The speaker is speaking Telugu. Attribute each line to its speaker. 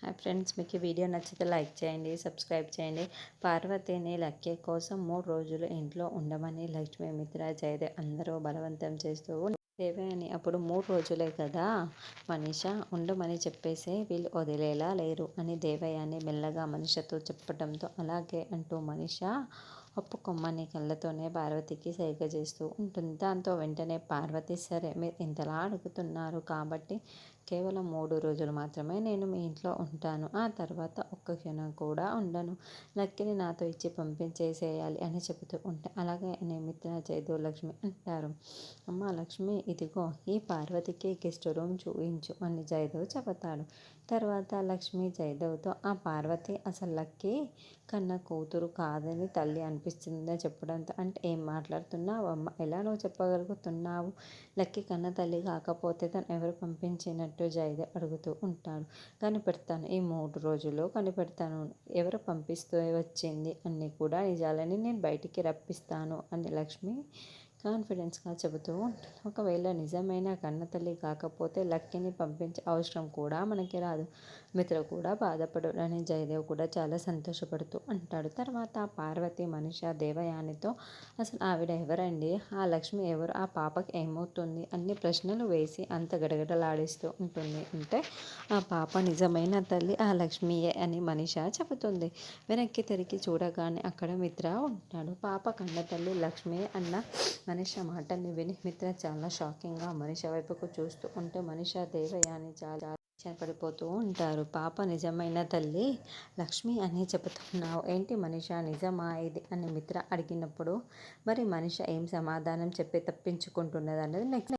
Speaker 1: హాయ్ ఫ్రెండ్స్, మీకు ఈ వీడియో నచ్చితే లైక్ చేయండి, సబ్స్క్రైబ్ చేయండి. పార్వతిని లక్కీ కోసం 3 రోజులు ఇంట్లో ఉండమని లక్ష్మీ, మిత్ర, జయదేవ్ అందరూ బలవంతం చేస్తూ దేవయాని అప్పుడు 3 రోజులే కదా మనీష ఉండమని చెప్పేసి వీళ్ళు వదిలేలా లేరు అని దేవయాని మెల్లగా మనీషతో చెప్పడంతో అలాగే అంటూ మనీష ఒప్పుకొమ్మని కళ్ళతోనే పార్వతికి సైగ చేస్తూ ఉంటుంది. దాంతో వెంటనే పార్వతి సరే మీరు ఇంతలా అడుగుతున్నారు కాబట్టి కేవలం 3 రోజులు మాత్రమే నేను మీ ఇంట్లో ఉంటాను. ఆ తర్వాత ఒక్క క్షణం కూడా ఉండను. లక్కిని నాతో ఇచ్చి పంపించేసేయాలి అని చెబుతూ ఉంటే అలాగే అని మిత్ర, జయదేవ్, లక్ష్మి అంటారు. అమ్మ లక్ష్మి, ఇదిగో ఈ పార్వతికి గెస్ట్ రూమ్ చూయించు అని జయదేవ్ చెబుతాడు. తర్వాత లక్ష్మి జయదేవ్తో ఆ పార్వతి అసలు లక్కీ కన్న కూతురు కాదని తల్లి అనిపిస్తుందని చెప్పడంతో అంటే ఏం మాట్లాడుతున్నావు అమ్మ, ఎలా నువ్వు చెప్పగలుగుతున్నావు? లక్కీ కన్న తల్లి కాకపోతే తను ఎవరు పంపించినట్టు జయదేవ్ అడుగుతూ ఉంటాడు. కనిపెడతాను, ఈ 3 రోజుల్లో కనిపెడతాను, ఎవరు పంపిస్తూ వచ్చింది అన్నీ కూడా నిజాలని నేను బయటికి రప్పిస్తాను అని లక్ష్మి కాన్ఫిడెన్స్గా చెబుతూ ఉంటుంది. ఒకవేళ నిజమైన కన్నతల్లి కాకపోతే లక్కీని పంపించే అవసరం కూడా మనకి రాదు, మిత్ర కూడా బాధపడు అని జయదేవ్ కూడా చాలా సంతోషపడుతూ అంటాడు. తర్వాత పార్వతి, మనీష, దేవయానితో అసలు ఆవిడ ఎవరండి, ఆ లక్ష్మి ఎవరు, ఆ పాపకి ఏమవుతుంది అన్ని ప్రశ్నలు వేసి అంత గడగడలాడిస్తూ ఉంటుంది. అంటే ఆ పాప నిజమైన తల్లి ఆ లక్ష్మియే అని మనీష చెబుతుంది. వెనక్కి తిరిగి చూడగానే అక్కడ మిత్ర ఉంటాడు. పాప కన్న తల్లి లక్ష్మి అన్న మనీష మాటల్ని విని మిత్ర చాలా షాకింగ్గా మనీష వైపుకు చూస్తూ ఉంటే మనీష, దేవయాని చాలా పడిపోతూ ఉంటారు. పాప నిజమైన తల్లి లక్ష్మి అని చెబుతున్నావు ఏంటి మనీష, నిజమా ఇది అని మిత్ర అడిగినప్పుడు మరి మనీష ఏం సమాధానం చెప్పి తప్పించుకుంటున్నది అన్నది నెక్స్ట్